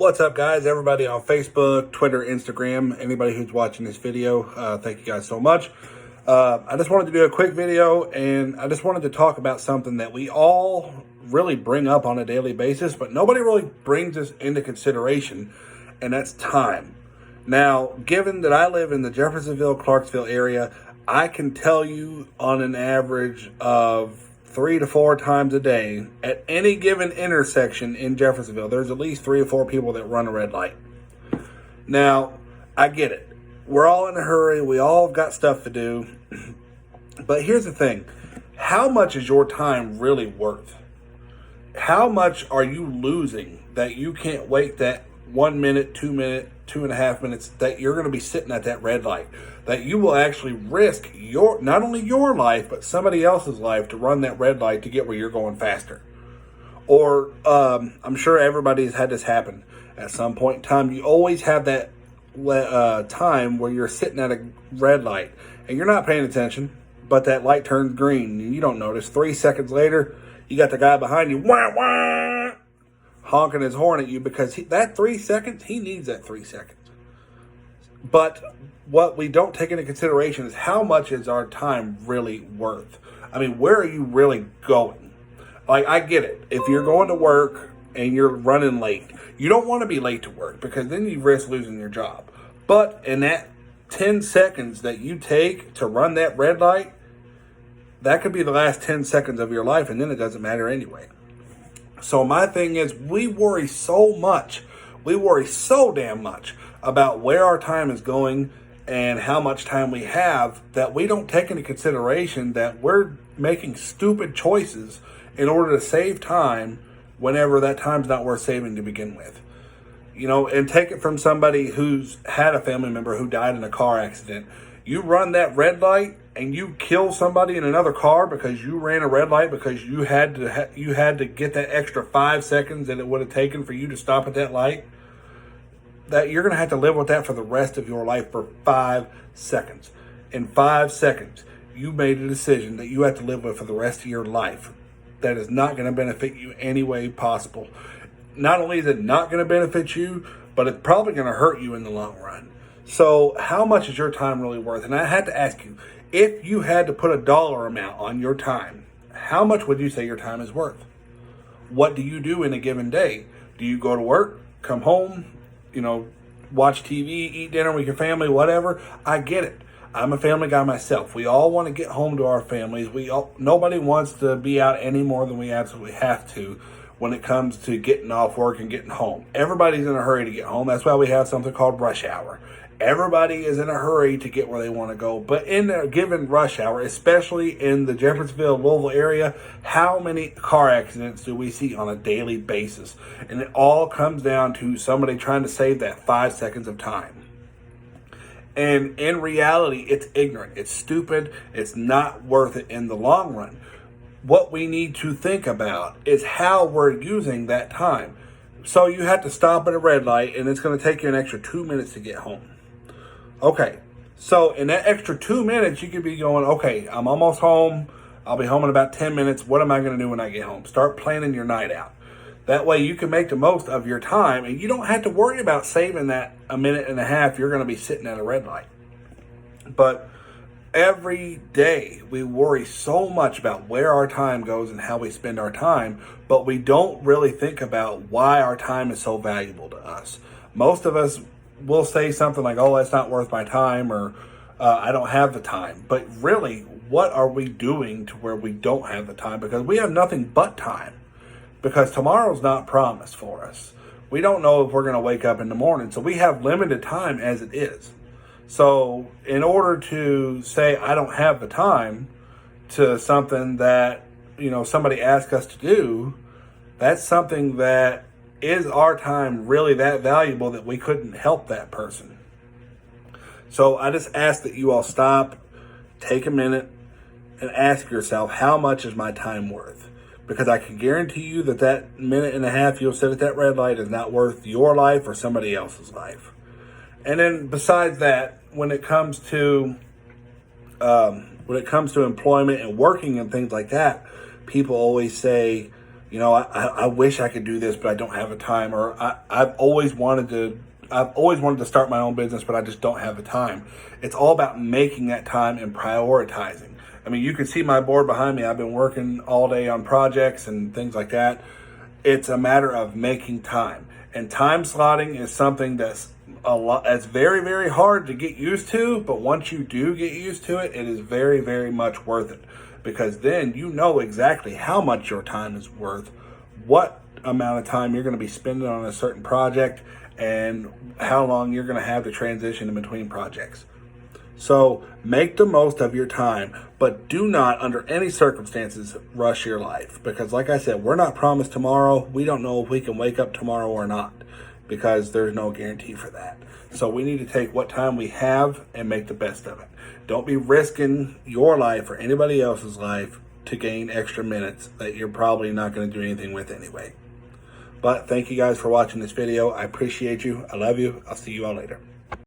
What's up, guys? Everybody on Facebook, Twitter, Instagram, anybody who's watching this video, thank you guys so much. I just wanted to do a quick video, and I just wanted to talk about something that we all really bring up on a daily basis, but nobody really brings this into consideration, and that's time. Now, given that I live in the Jeffersonville, Clarksville area, I can tell you on an average of 3 to 4 times a day at any given intersection in Jeffersonville, there's at least 3 or 4 people that run a red light. Now, I get it. We're all in a hurry. We all have got stuff to do. But here's the thing. How much is your time really worth? How much are you losing that you can't wait that 1 minute, 2 minutes, 2.5 minutes that you're going to be sitting at that red light? That you will actually risk not only your life, but somebody else's life to run that red light to get where you're going faster. Or I'm sure everybody's had this happen at some point in time. You always have that time where you're sitting at a red light and you're not paying attention, but that light turns green and you don't notice. 3 seconds later, you got the guy behind you, wah, wah, honking his horn at you because that 3 seconds, he needs that 3 seconds. But what we don't take into consideration is how much is our time really worth? I mean, where are you really going? Like, I get it. If you're going to work and you're running late, you don't want to be late to work because then you risk losing your job. But in that 10 seconds that you take to run that red light, that could be the last 10 seconds of your life, and then it doesn't matter anyway. So my thing is, we worry so much. We worry so damn much about where our time is going and how much time we have that we don't take into consideration that we're making stupid choices in order to save time whenever that time's not worth saving to begin with. You know, and take it from somebody who's had a family member who died in a car accident. You run that red light and you kill somebody in another car because you ran a red light because you had to get that extra 5 seconds that it would have taken for you to stop at that light. That you're going to have to live with that for the rest of your life for 5 seconds. In 5 seconds, you made a decision that you have to live with for the rest of your life. That is not going to benefit you any way possible. Not only is it not going to benefit you, but it's probably going to hurt you in the long run. So how much is your time really worth? And I had to ask you, if you had to put a dollar amount on your time, how much would you say your time is worth? What do you do in a given day? Do you go to work, come home, watch TV, eat dinner with your family, whatever? I get it. I'm a family guy myself. We all want to get home to our families. Nobody wants to be out any more than we absolutely have to when it comes to getting off work and getting home. Everybody's in a hurry to get home. That's why we have something called rush hour. Everybody is in a hurry to get where they want to go. But in a given rush hour, especially in the Jeffersonville, Louisville area, how many car accidents do we see on a daily basis? And it all comes down to somebody trying to save that 5 seconds of time. And in reality, it's ignorant. It's stupid. It's not worth it in the long run. What we need to think about is how we're using that time. So you have to stop at a red light, and it's going to take you an extra 2 minutes to get home. Okay, so in that extra 2 minutes, you could be going, okay, I'm almost home. I'll be home in about 10 minutes. What am I going to do when I get home? Start planning your night out. That way you can make the most of your time, and you don't have to worry about saving that 1.5 minutes you're going to be sitting at a red light. But every day we worry so much about where our time goes and how we spend our time, but we don't really think about why our time is so valuable to us. Most of us will say something like, oh, that's not worth my time, or I don't have the time. But really, what are we doing to where we don't have the time? Because we have nothing but time. Because tomorrow's not promised for us. We don't know if we're going to wake up in the morning. So we have limited time as it is. So in order to say I don't have the time to something that, somebody asked us to do, that's something that is our time really that valuable that we couldn't help that person. So I just ask that you all stop, take a minute, and ask yourself, how much is my time worth? Because I can guarantee you that 1.5 minutes you'll sit at that red light is not worth your life or somebody else's life. And then besides that, when it comes to employment and working and things like that, people always say, you know, I wish I could do this, but I don't have the time, or I've always wanted to start my own business, but I just don't have the time. It's all about making that time and prioritizing. I mean, you can see my board behind me. I've been working all day on projects and things like that. It's a matter of making time. And time slotting is something that's very, very hard to get used to, but once you do get used to it, it is very, very much worth it. Because then you know exactly how much your time is worth, what amount of time you're going to be spending on a certain project, and how long you're going to have to transition in between projects. So make the most of your time, but do not, under any circumstances, rush your life. Because like I said, we're not promised tomorrow. We don't know if we can wake up tomorrow or not, because there's no guarantee for that. So we need to take what time we have and make the best of it. Don't be risking your life or anybody else's life to gain extra minutes that you're probably not going to do anything with anyway. But thank you guys for watching this video. I appreciate you. I love you. I'll see you all later.